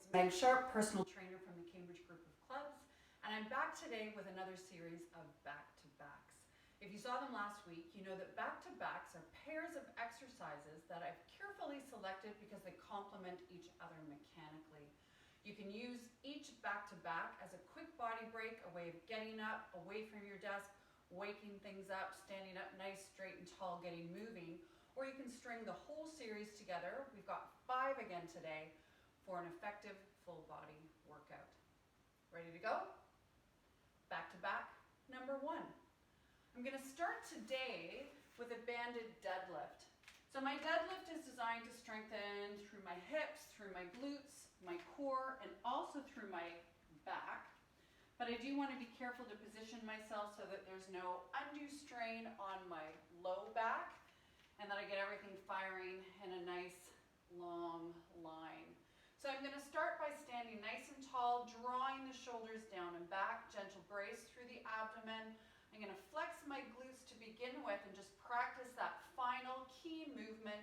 It's Meg Sharp, personal trainer from the Cambridge Group of Clubs, and I'm back today with another series of back-to-backs. If you saw them last week, you know that back-to-backs are pairs of exercises that I've carefully selected because they complement each other mechanically. You can use each back-to-back as a quick body break, a way of getting up, away from your desk, waking things up, standing up nice, straight and tall, getting moving, or you can string the whole series together. We've got 5 again today for an effective full body workout. Ready to go? Back to back, number 1. I'm going to start today with a banded deadlift. So my deadlift is designed to strengthen through my hips, through my glutes, my core, and also through my back. But I do want to be careful to position myself so that there's no undue strain on my low back and that I get everything firing in a nice long line. So I'm going to start by standing nice and tall, drawing the shoulders down and back, gentle brace through the abdomen. I'm going to flex my glutes to begin with and just practice that final key movement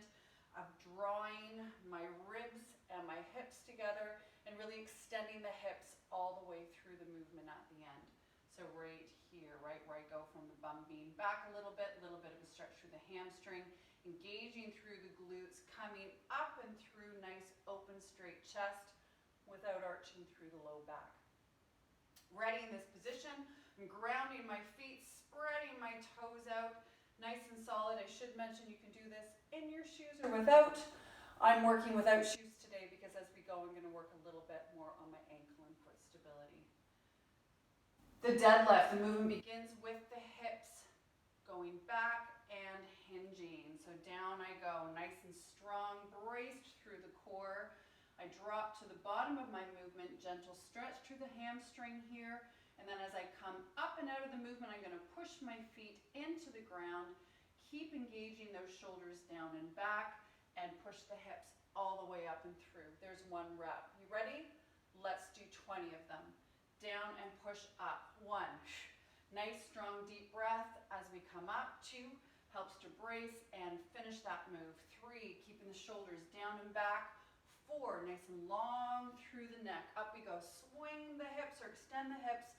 of drawing my ribs and my hips together and really extending the hips all the way through the movement at the end. So right here, right where I go from the bum being back a little bit of a stretch through the hamstring, engaging through the glutes, coming up and through nice open straight chest without arching through the low back. Ready in this position, I'm grounding my feet, spreading my toes out, nice and solid. I should mention you can do this in your shoes or without. I'm working without shoes today because as we go, I'm going to work a little bit more on my ankle and foot stability. The deadlift, the movement begins with the hips going back and hinging. So down I go, nice and strong, braced through the core. I drop to the bottom of my movement, gentle stretch through the hamstring here. And then as I come up and out of the movement, I'm going to push my feet into the ground, keep engaging those shoulders down and back, and push the hips all the way up and through. There's 1 rep. You ready? Let's do 20 of them. Down and push up. 1. Nice, strong, deep breath as we come up. 2, helps to brace and finish that move. 3, keeping the shoulders down and back. 4, nice and long through the neck. Up we go. Swing the hips or extend the hips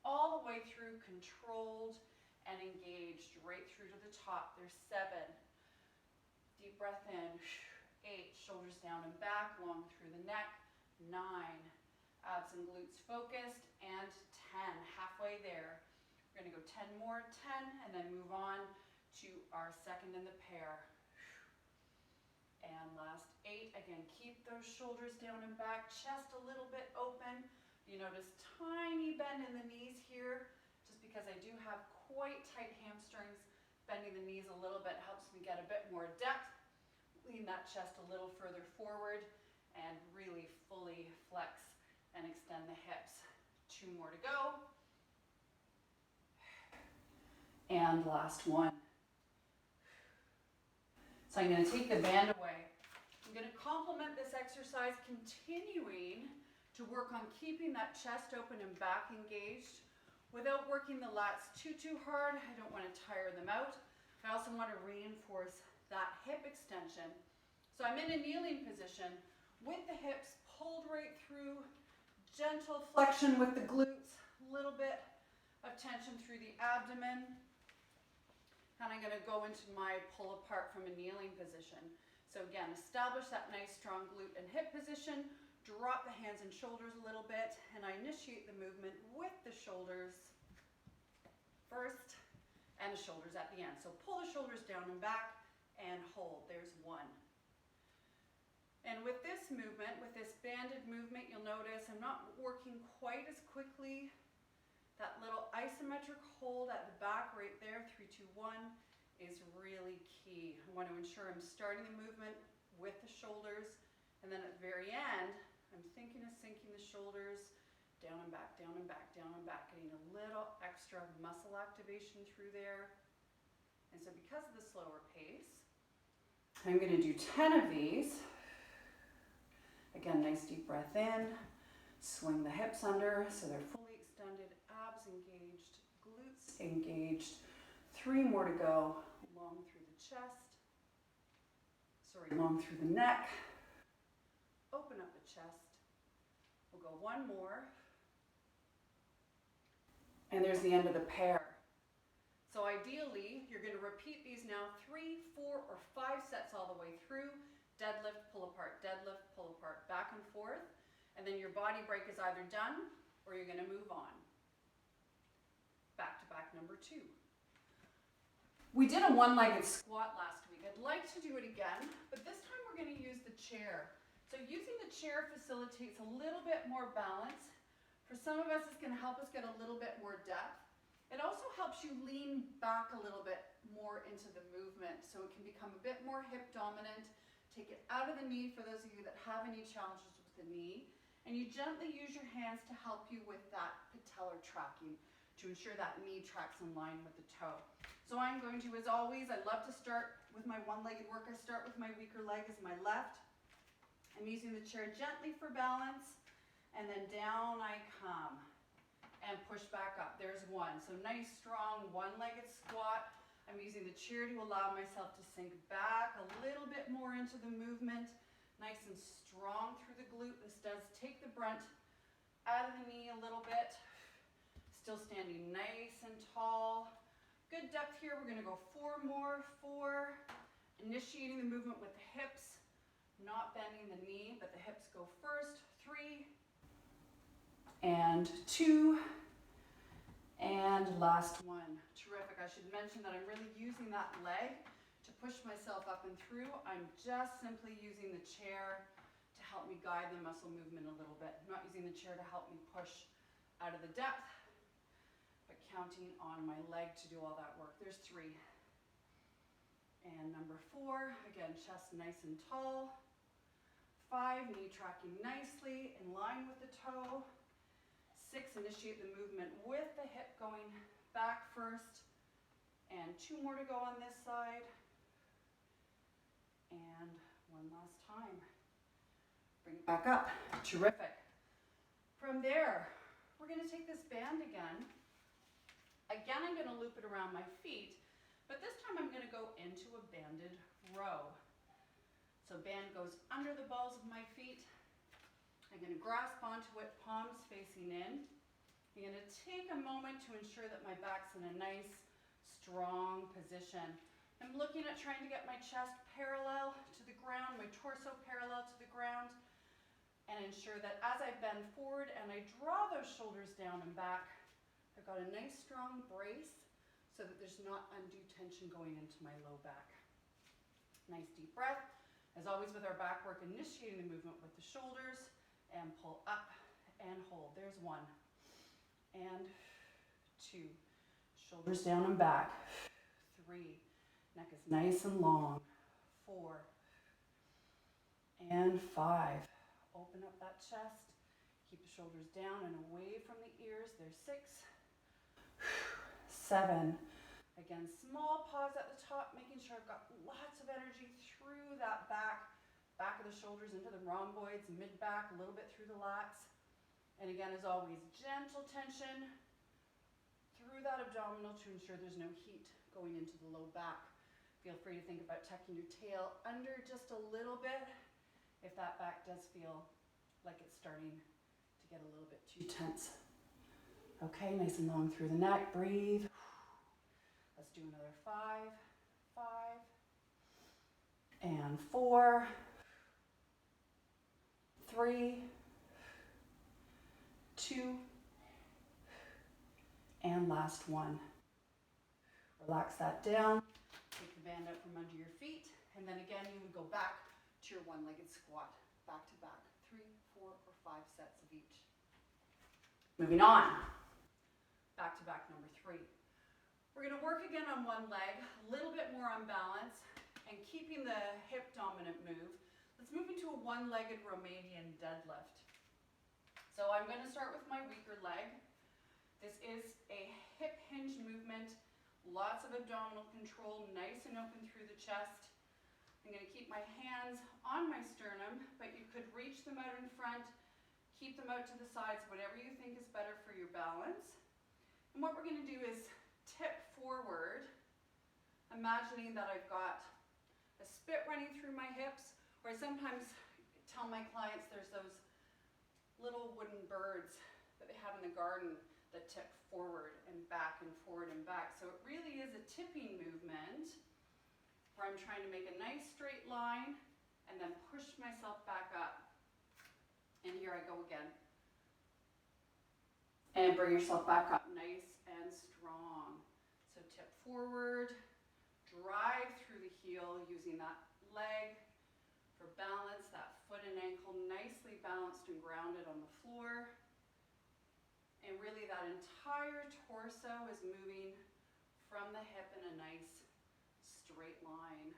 all the way through, controlled and engaged, right through to the top. There's 7. Deep breath in. 8, shoulders down and back, long through the neck. 9, abs and glutes focused. And 10, halfway there. We're going to go 10 more, 10, and then move on to our second in the pair. And last 8, again, keep those shoulders down and back, chest a little bit open. You notice tiny bend in the knees here, just because I do have quite tight hamstrings. Bending the knees a little bit helps me get a bit more depth. Lean that chest a little further forward and really fully flex and extend the hips. 2 more to go. And last 1. So I'm going to take the band away. I'm going to complement this exercise, continuing to work on keeping that chest open and back engaged without working the lats too hard. I don't want to tire them out. I also want to reinforce that hip extension. So I'm in a kneeling position with the hips pulled right through, gentle flexion with the glutes, a little bit of tension through the abdomen. And I'm going to go into my pull apart from a kneeling position. So again, establish that nice strong glute and hip position, drop the hands and shoulders a little bit, and I initiate the movement with the shoulders first and the shoulders at the end. So pull the shoulders down and back and hold. There's 1. And with this movement, with this banded movement, you'll notice I'm not working quite as quickly. That little isometric hold at the back right there, 3, 2, 1, is really key. I want to ensure I'm starting the movement with the shoulders, and then at the very end, I'm thinking of sinking the shoulders down and back, down and back, down and back, getting a little extra muscle activation through there. And so because of the slower pace, I'm going to do 10 of these. Again, nice deep breath in, swing the hips under so they're fully extended, abs engaged, glutes engaged. 3 more to go. Long through the chest. Long through the neck. Open up the chest. We'll go one more. And there's the end of the pair. So ideally, you're going to repeat these now 3, 4, or 5 sets all the way through. Deadlift, pull apart, back and forth. And then your body break is either done or you're going to move on. Back to back number 2. We did a one-legged squat last week. I'd like to do it again, but this time we're going to use the chair. So using the chair facilitates a little bit more balance. For some of us, it's going to help us get a little bit more depth. It also helps you lean back a little bit more into the movement, so it can become a bit more hip dominant. Take it out of the knee for those of you that have any challenges with the knee, and you gently use your hands to help you with that patellar tracking to ensure that knee tracks in line with the toe. So I'm going to, as always, I love to start with my one-legged work. I start with my weaker leg as my left. I'm using the chair gently for balance, and then down I come. And push back up. There's one. So nice, strong, one-legged squat. I'm using the chair to allow myself to sink back a little bit more into the movement. Nice and strong through the glute. This does take the brunt out of the knee a little bit. Still standing nice and tall. Good depth here. We're going to go 4 more. 4. Initiating the movement with the hips. Not bending the knee, but the hips go first. 3. And 2, and last one. Terrific. I should mention that I'm really using that leg to push myself up and through. I'm just simply using the chair to help me guide the muscle movement a little bit. I'm not using the chair to help me push out of the depth, but counting on my leg to do all that work. There's 3. And number 4, again, chest nice and tall. 5, knee tracking nicely in line with the toe. 6, initiate the movement with the hip going back first. And 2 more to go on this side. And one last time. Bring it back up. Terrific. From there, we're going to take this band again. Again, I'm going to loop it around my feet, but this time I'm going to go into a banded row. So band goes under the balls of my feet. I'm going to grasp onto it, palms facing in. I'm going to take a moment to ensure that my back's in a nice, strong position. I'm looking at trying to get my chest parallel to the ground, my torso parallel to the ground, and ensure that as I bend forward and I draw those shoulders down and back, I've got a nice, strong brace so that there's not undue tension going into my low back. Nice deep breath. As always with our back work, initiating the movement with the shoulders, and pull up and hold. There's 1 and 2. Shoulders down and back. 3. Neck is nice and long. 4 and 5. Open up that chest. Keep the shoulders down and away from the ears. There's 6. 7. Again, small pause at the top, making sure I've got lots of energy through that back of the shoulders into the rhomboids, mid-back, a little bit through the lats. And again, as always, gentle tension through that abdominal to ensure there's no heat going into the low back. Feel free to think about tucking your tail under just a little bit if that back does feel like it's starting to get a little bit too tense. Okay, nice and long through the neck, breathe. Let's do another 5, 5, and 4, 3, 2, and last 1. Relax that down. Take the band out from under your feet. And then again, you would go back to your one-legged squat. Back to back. 3, 4, or 5 sets of each. Moving on. Back to back number 3. We're going to work again on one leg, a little bit more on balance, and keeping the hip dominant move. Let's move into a one-legged Romanian deadlift. So I'm going to start with my weaker leg. This is a hip hinge movement, lots of abdominal control, nice and open through the chest. I'm going to keep my hands on my sternum, but you could reach them out in front, keep them out to the sides, whatever you think is better for your balance. And what we're going to do is tip forward, imagining that I've got a spit running through my hips, or I sometimes tell my clients there's those little wooden birds that they have in the garden that tip forward and back and forward and back. So it really is a tipping movement where I'm trying to make a nice straight line and then push myself back up. And here I go again. And bring yourself back up nice and strong. So tip forward, drive through the heel using that leg for balance, that foot and ankle nicely balanced and grounded on the floor. And really that entire torso is moving from the hip in a nice straight line.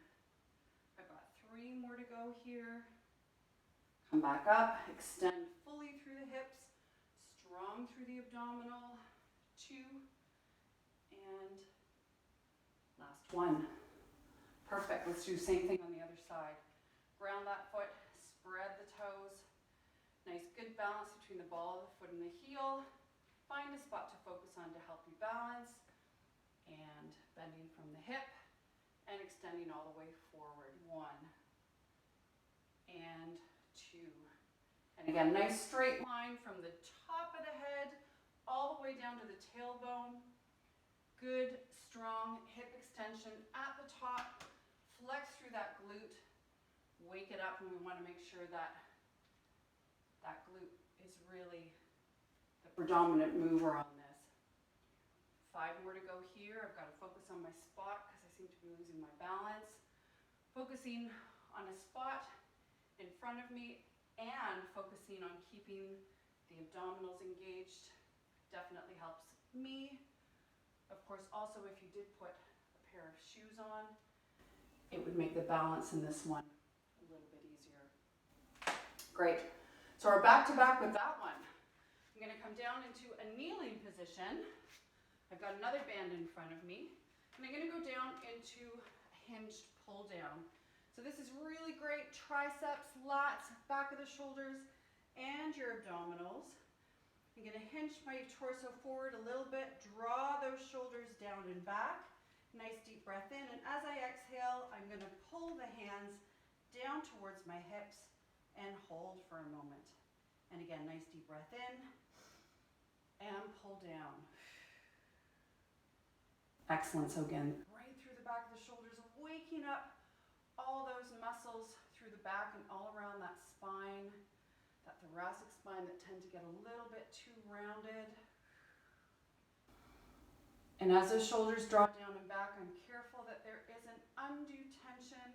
I've got 3 more to go here. Come back up, extend fully through the hips, strong through the abdominal. 2, and last 1. Perfect. Let's do the same thing on the other side. Ground that foot, spread the toes. Nice good balance between the ball of the foot and the heel. Find a spot to focus on to help you balance. And bending from the hip and extending all the way forward. 1 and 2. And again, nice straight line from the top of the head all the way down to the tailbone. Good, strong hip extension at the top. Flex through that glute. Wake it up, and we want to make sure that that glute is really the predominant mover on this. 5 more to go here. I've got to focus on my spot because I seem to be losing my balance. Focusing on a spot in front of me and focusing on keeping the abdominals engaged definitely helps me. Of course, also if you did put a pair of shoes on, it would make the balance in this one a little bit easier. Great. So we're back to back with that one. I'm going to come down into a kneeling position. I've got another band in front of me, and I'm going to go down into a hinged pull down. So this is really great. Triceps, lats, back of the shoulders, and your abdominals. I'm going to hinge my torso forward a little bit, draw those shoulders down and back. Nice deep breath in, and as I exhale, I'm going to pull the hands down towards my hips and hold for a moment. And again, nice deep breath in and pull down. Excellent. So again, right through the back of the shoulders, waking up all those muscles through the back and all around that spine, that thoracic spine that tend to get a little bit too rounded. And as those shoulders drop down and back, I'm careful that there isn't undue tension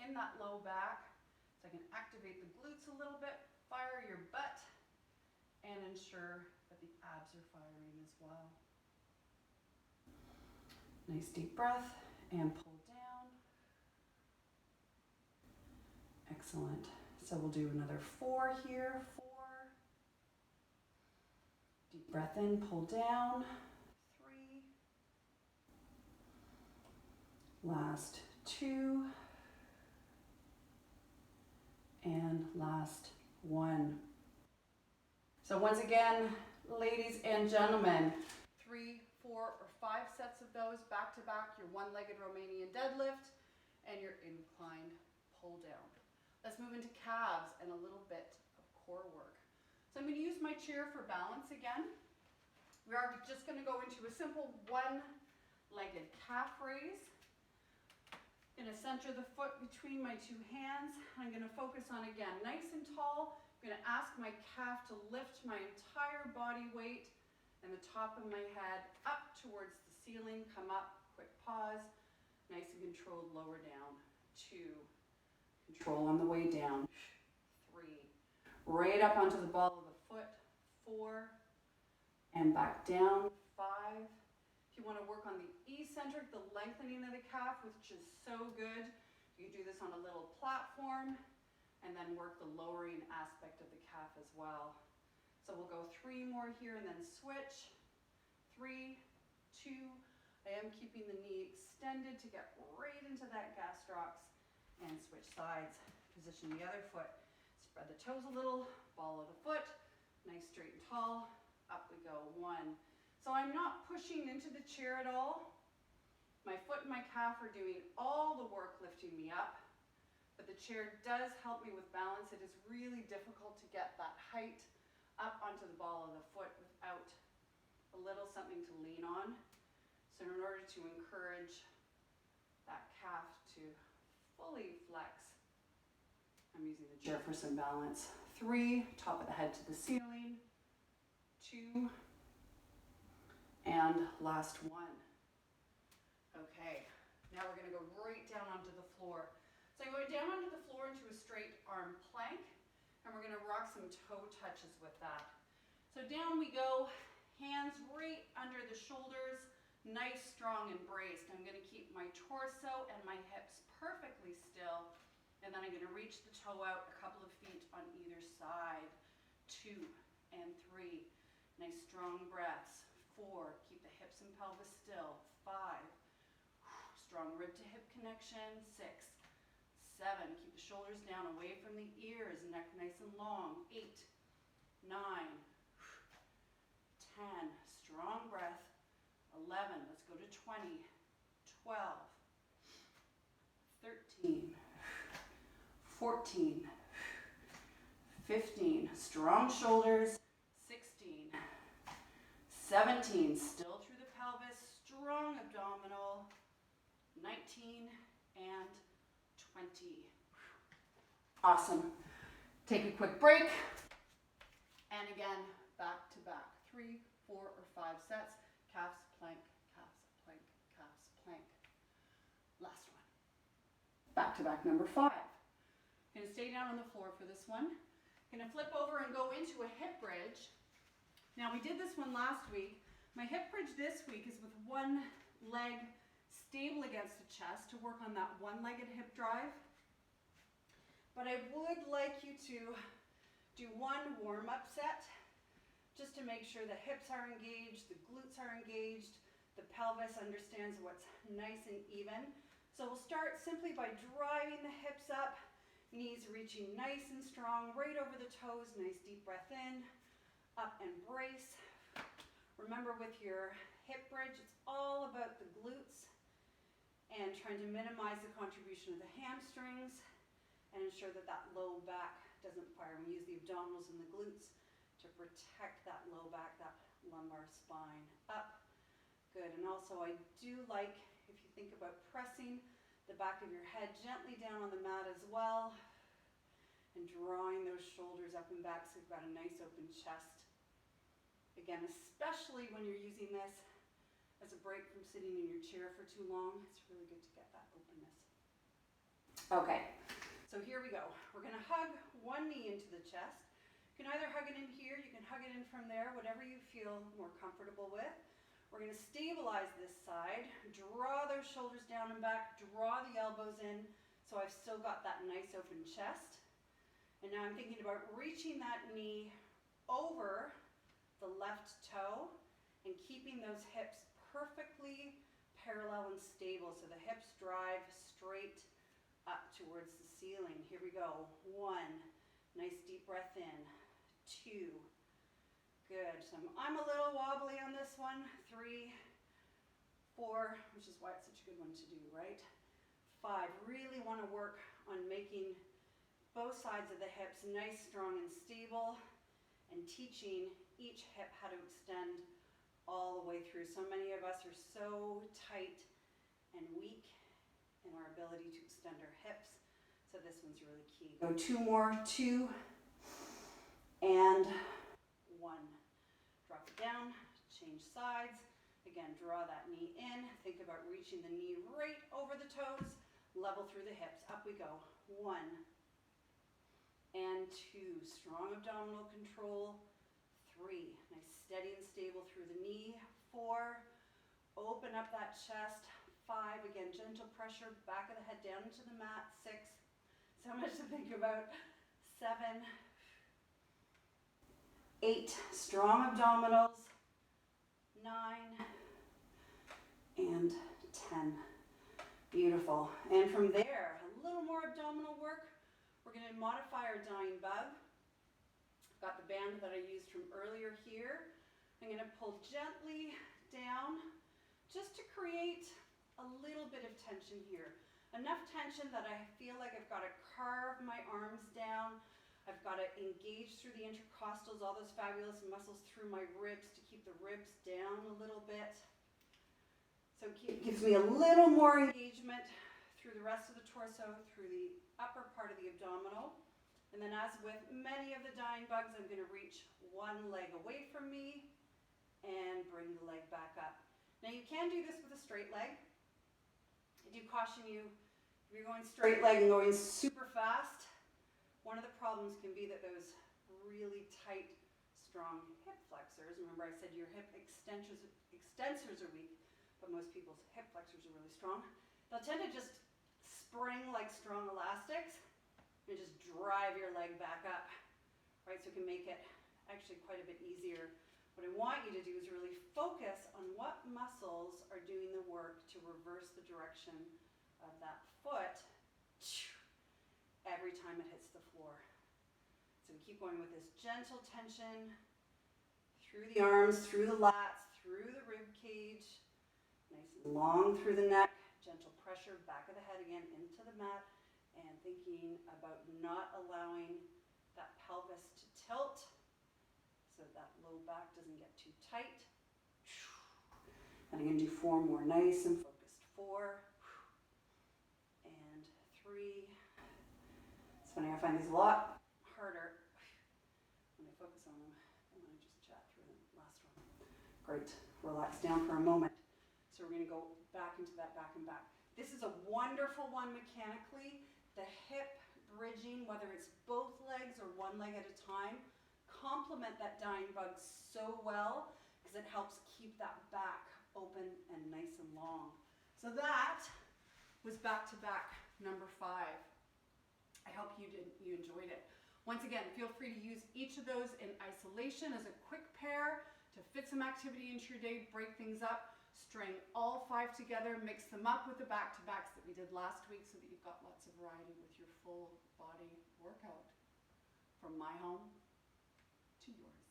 in that low back. So I can activate the glutes a little bit, fire your butt, and ensure that the abs are firing as well. Nice deep breath and pull down. Excellent. So we'll do another 4 here. 4. Deep breath in, pull down. 3. Last 2. And last 1. So once again, ladies and gentlemen, 3, 4, or 5 sets of those back to back, your one-legged Romanian deadlift and your inclined pull down. Let's move into calves and a little bit of core work. So I'm going to use my chair for balance again. We are just going to go into a simple one-legged calf raise. I'm going to center the foot between my 2 hands. I'm going to focus on, again, nice and tall. I'm going to ask my calf to lift my entire body weight and the top of my head up towards the ceiling. Come up, quick pause, nice and controlled, lower down. 2. Control on the way down. 3. Right up onto the ball of the foot. 4. And back down. 5. If you want to work on the eccentric, the lengthening of the calf, which is so good, you do this on a little platform and then work the lowering aspect of the calf as well. So we'll go 3 more here and then switch. 3, 2. I am keeping the knee extended to get right into that gastrocs. And switch sides. Position the other foot. Spread the toes a little. Ball of the foot. Nice, straight and tall. Up we go. 1. So I'm not pushing into the chair at all. My foot and my calf are doing all the work lifting me up. But the chair does help me with balance. It is really difficult to get that height up onto the ball of the foot without a little something to lean on. So in order to encourage that calf to fully flex, I'm using the chair for some balance. 3, top of the head to the ceiling. 2, and last 1. Okay, now we're gonna go right down onto the floor. So I'm going down onto the floor into a straight arm plank, and we're gonna rock some toe touches with that. So down we go, hands right under the shoulders, nice, strong, and braced. I'm gonna keep my torso and my hips perfectly still, and then I'm gonna reach the toe out a couple of feet on either side. 2 and 3, nice strong breaths. 4, keep the hips and pelvis still. 5, strong rib to hip connection. 6, 7, keep the shoulders down away from the ears, neck nice and long. 8, 9, 10, strong breath. 11, let's go to 20, 12, 13, 14, 15, strong shoulders. 16, 17, still through the pelvis, strong abdominal. 19 and 20. Awesome. Take a quick break. And again, back to back. 3, 4, or 5 sets. Calves, plank, calves, plank, calves, plank. Last one. Back to back number 5. Gonna stay down on the floor for this one. Gonna flip over and go into a hip bridge. Now we did this one last week. My hip bridge this week is with one leg stable against the chest to work on that one-legged hip drive. But I would like you to do one warm-up set just to make sure the hips are engaged, the glutes are engaged, the pelvis understands what's nice and even. So we'll start simply by driving the hips up, knees reaching nice and strong, right over the toes, nice deep breath in, up and brace. Remember with your hip bridge, it's all about the glutes and trying to minimize the contribution of the hamstrings and ensure that that low back doesn't fire. We use the abdominals and the glutes to protect that low back, that lumbar spine. Up, good. And also I do like, if you think about pressing the back of your head gently down on the mat as well, and drawing those shoulders up and back so you've got a nice open chest. Again, especially when you're using this as a break from sitting in your chair for too long, it's really good to get that openness. Okay, so here we go. We're gonna hug one knee into the chest. You can either hug it in here, you can hug it in from there, whatever you feel more comfortable with. We're gonna stabilize this side, draw those shoulders down and back, draw the elbows in, so I've still got that nice open chest. And now I'm thinking about reaching that knee over the left toe and keeping those hips perfectly parallel and stable so the hips drive straight up towards the ceiling. Here we go. 1, nice deep breath in. 2, good. So I'm a little wobbly on this one. 3, 4, which is why it's such a good one to do, right? 5, really want to work on making both sides of the hips nice, strong, and stable, and teaching each hip how to extend all the way through. So many of us are so tight and weak in our ability to extend our hips, so this one's really key. Go 2 more, 2, and 1. Drop it down, change sides. Again, draw that knee in. Think about reaching the knee right over the toes, level through the hips. Up we go. 1 and 2. Strong abdominal control. 3. Nice, steady and stable through the knee. 4. Open up that chest. 5. Again, gentle pressure, back of the head down into the mat. 6. So much to think about. 7. 8. Strong abdominals. 9. And 10. Beautiful. And from there, a little more abdominal work. We're going to modify our dying bug. I've got the band that I used from earlier here. I'm going to pull gently down just to create a little bit of tension here. Enough tension that I feel like I've got to carve my arms down. I've got to engage through the intercostals, all those fabulous muscles through my ribs to keep the ribs down a little bit. So it gives me a little more engagement through the rest of the torso, through the upper part of the abdominal. And then as with many of the dying bugs, I'm going to reach one leg away from me and bring the leg back up. Now you can do this with a straight leg. I do caution you, if you're going straight leg and going super fast, one of the problems can be that those really tight, strong hip flexors, remember I said your hip extensors are weak, but most people's hip flexors are really strong. They'll tend to just spring like strong elastics and just drive your leg back up, right? So it can make it actually quite a bit easier. What I want you to do is really focus on what muscles are doing the work to reverse the direction of that foot every time it hits the floor. So we keep going with this gentle tension through the arms, through the lats, through the rib cage, nice and long through the neck, gentle pressure, back of the head again into the mat, and thinking about not allowing that pelvis to tilt so that low back doesn't get too tight. And I'm going to do 4 more, nice and focused. 4 and 3. It's funny, I find these a lot harder when I focus on them and when I just chat through them. Last one. Great. Relax down for a moment. So we're going to go back into that back and back. This is a wonderful one mechanically. The hip bridging, whether it's both legs or one leg at a time, complement that dying bug so well because it helps keep that back open and nice and long. So that was back to back number 5. I hope you enjoyed it. Once again, feel free to use each of those in isolation as a quick pair to fit some activity into your day, break things up, string all 5 together, mix them up with the back-to-backs that we did last week so that you've got lots of variety with your full body workout. From my home to yours.